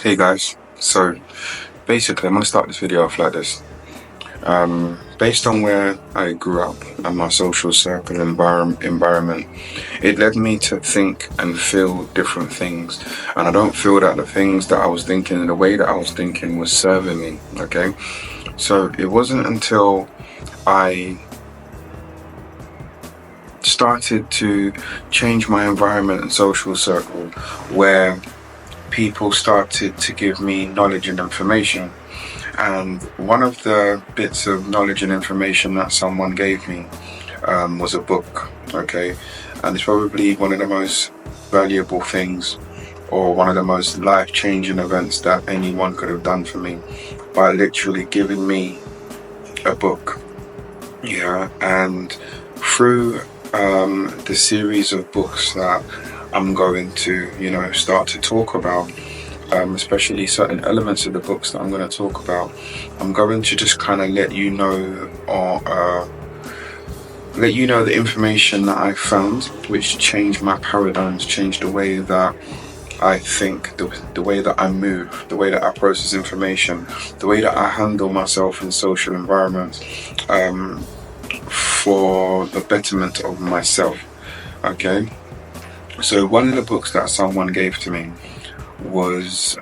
Hey guys, so basically I'm going to start this video off like this. Based on where I grew up and my social circle environment, it led me to think and feel different things. And I don't feel that the things that I was thinking and the way that I was thinking was serving me, okay? So it wasn't until I started to change my environment and social circle where people started to give me knowledge and information. And one of the bits of knowledge and information that someone gave me was a book, okay? And it's probably one of the most valuable things or one of the most life-changing events that anyone could have done for me by literally giving me a book. Yeah, and through the series of books that I'm going to, start to talk about, especially certain elements of the books that I'm going to talk about, I'm going to just kind of let you know the information that I found, which changed my paradigms, changed the way that I think, the way that I move, the way that I process information, the way that I handle myself in social environments, for the betterment of myself. Okay, so one of the books that someone gave to me was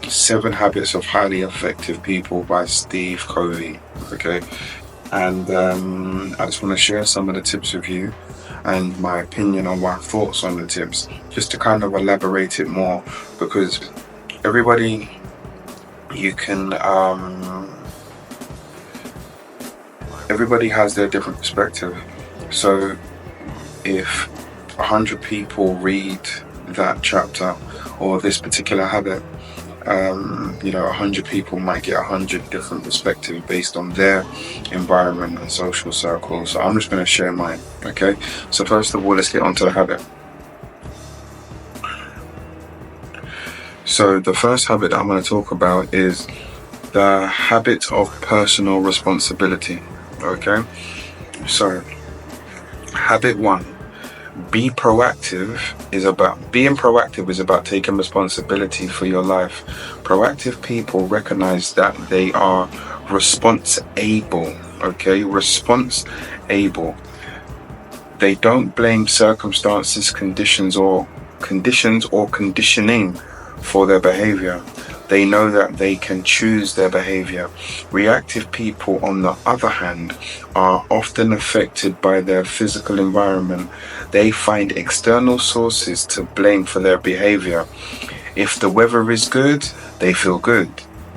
7 Habits of Highly Effective People by Steve Covey. Okay, and I just want to share some of the tips with you and my opinion on my thoughts on the tips, just to kind of elaborate it more, because everybody, everybody has their different perspective. So if 100 people read that chapter or this particular habit, 100 people might get 100 different perspectives based on their environment and social circle. So I'm just going to share mine. Okay, so first of all, let's get onto the habit. So the first habit that I'm going to talk about is the habit of personal responsibility. Okay, so habit 1. Being proactive is about taking responsibility for your life. Proactive people recognize that they are response-able. Okay, response-able. They don't blame circumstances, conditions, or conditioning for their behavior. They know that they can choose their behavior. Reactive people, on the other hand, are often affected by their physical environment. They find external sources to blame for their behavior. If the weather is good, they feel good.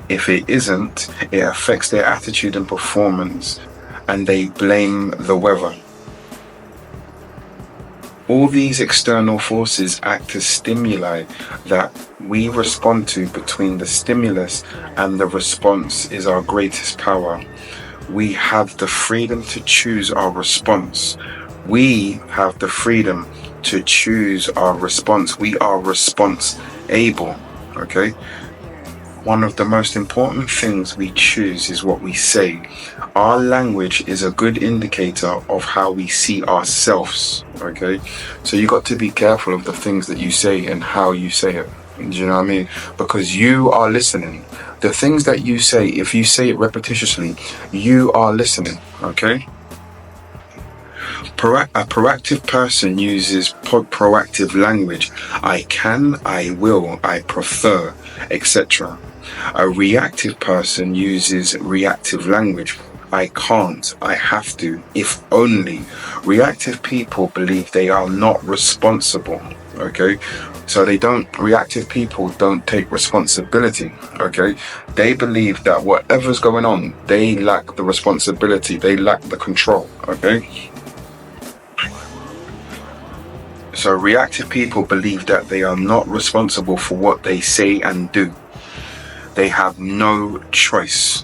If it isn't, it affects their attitude and performance, and they blame the weather. All these external forces act as stimuli that we respond to. Between the stimulus and the response is our greatest power. We have the freedom to choose our response. We have the freedom to choose our response. We are response-able, okay? One of the most important things we choose is what we say. Our language is a good indicator of how we see ourselves, okay? So you got to be careful of the things that you say and how you say it. Do you know what I mean? Because you are listening. The things that you say, if you say it repetitiously, you are listening, okay? A proactive person uses proactive language. I can, I will, I prefer, etc. A reactive person uses reactive language. I can't, I have to, if only. Reactive people believe they are not responsible, okay? So reactive people don't take responsibility, okay? They believe that whatever's going on, they lack the responsibility, they lack the control, okay? So reactive people believe that they are not responsible for what they say and do. They have no choice.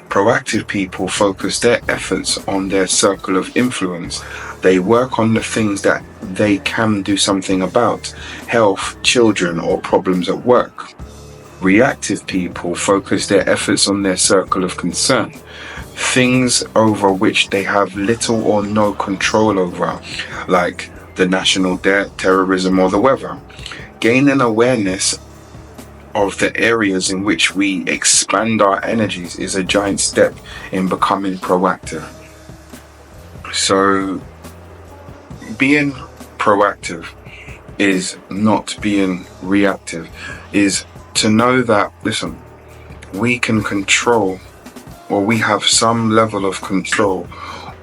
Proactive people focus their efforts on their circle of influence. They work on the things that they can do something about: health, children, or problems at work. Reactive people focus their efforts on their circle of concern, things over which they have little or no control over, like the national debt, terrorism, or the weather. Gaining awareness of the areas in which we expand our energies is a giant step in becoming proactive. So being proactive is not being reactive, is to know that, listen, we can control, or we have some level of control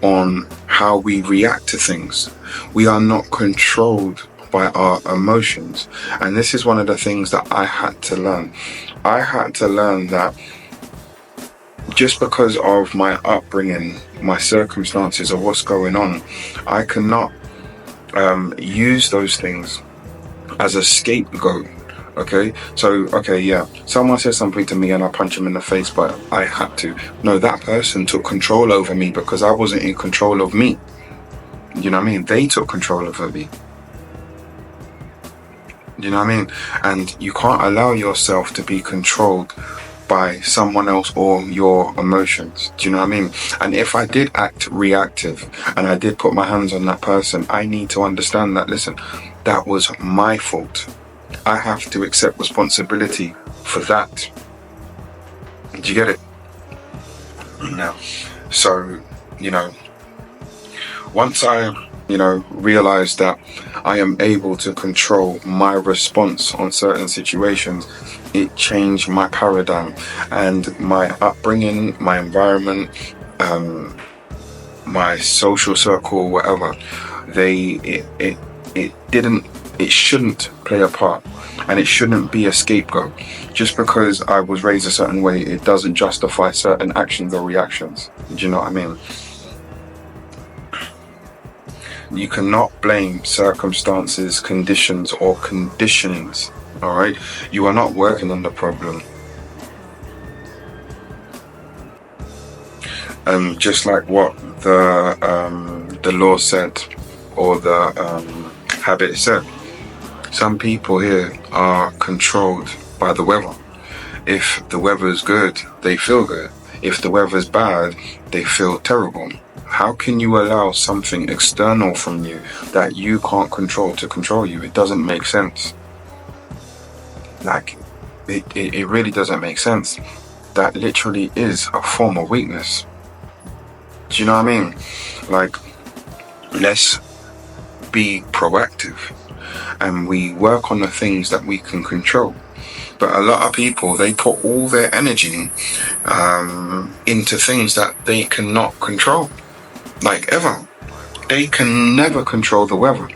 on how we react to things. We are not controlled by our emotions. And this is one of the things that I had to learn. I had to learn that just because of my upbringing, my circumstances, or what's going on, I cannot use those things as a scapegoat. Okay, so someone says something to me and I punch him in the face, but I had to. No, that person took control over me because I wasn't in control of me. You know what I mean? They took control over me. You know what I mean? And you can't allow yourself to be controlled by someone else or your emotions. Do you know what I mean? And if I did act reactive and I did put my hands on that person, I need to understand that, listen, that was my fault. I have to accept responsibility for that. Do you get it? Now, so, once I, realized that I am able to control my response on certain situations, it changed my paradigm and my upbringing, my environment, my social circle, whatever. It shouldn't play a part, and it shouldn't be a scapegoat. Just because I was raised a certain way, it doesn't justify certain actions or reactions. Do you know what I mean? You cannot blame circumstances, conditions, or conditionings. All right, you are not working on the problem. Just like what the law said, or the habit said. Some people here are controlled by the weather. If the weather is good, they feel good. If the weather is bad, they feel terrible. How can you allow something external from you that you can't control to control you? It doesn't make sense. Like, it really doesn't make sense. That literally is a form of weakness. Do you know what I mean? Like, let's be proactive and we work on the things that we can control. But a lot of people, they put all their energy into things that they cannot control. Like, ever. They can never control the weather,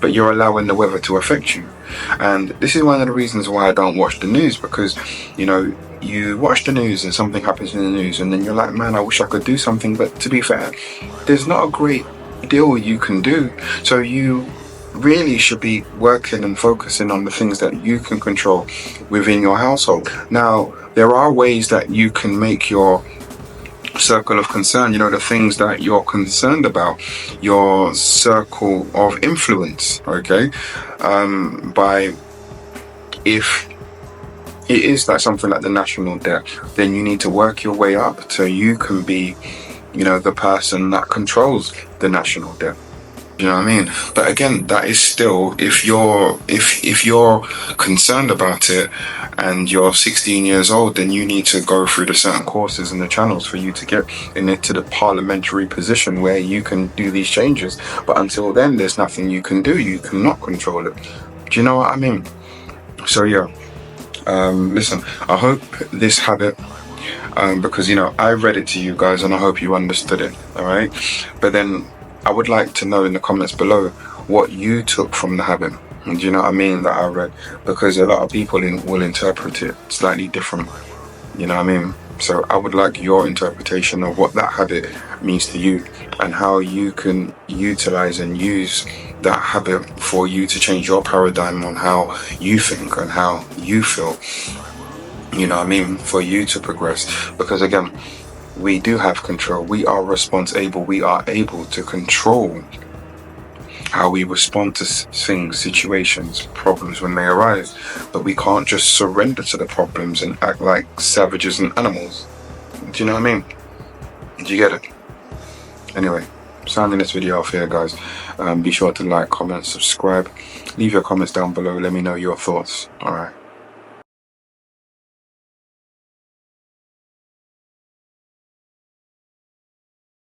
but you're allowing the weather to affect you. And this is one of the reasons why I don't watch the news, because you watch the news and something happens in the news and then you're like, man, I wish I could do something. But to be fair, there's not a great deal you can do. So you really should be working and focusing on the things that you can control within your household. Now, there are ways that you can make your circle of concern, the things that you're concerned about, your circle of influence, okay? By, if it is like something like the national debt, then you need to work your way up so you can be, the person that controls the national debt. You know what I mean? But again, that is still, if you're concerned about it and you're 16 years old, then you need to go through the certain courses and the channels for you to get into the parliamentary position where you can do these changes. But until then, there's nothing you can do. You cannot control it. Do you know what I mean? So yeah, listen, I hope this habit, because I read it to you guys and I hope you understood it. All right, but then I would like to know in the comments below what you took from the habit. Do you know what I mean, that I read? Because a lot of people will interpret it slightly different. You know what I mean? So I would like your interpretation of what that habit means to you and how you can utilize and use that habit for you to change your paradigm on how you think and how you feel. You know what I mean? For you to progress. Because again, we do have control. We are responsible. We are able to control how we respond to things, situations, problems when they arise. But we can't just surrender to the problems and act like savages and animals. Do you know what I mean? Do you get it? Anyway, signing this video off here, guys. Be sure to like, comment, subscribe. Leave your comments down below. Let me know your thoughts. Alright.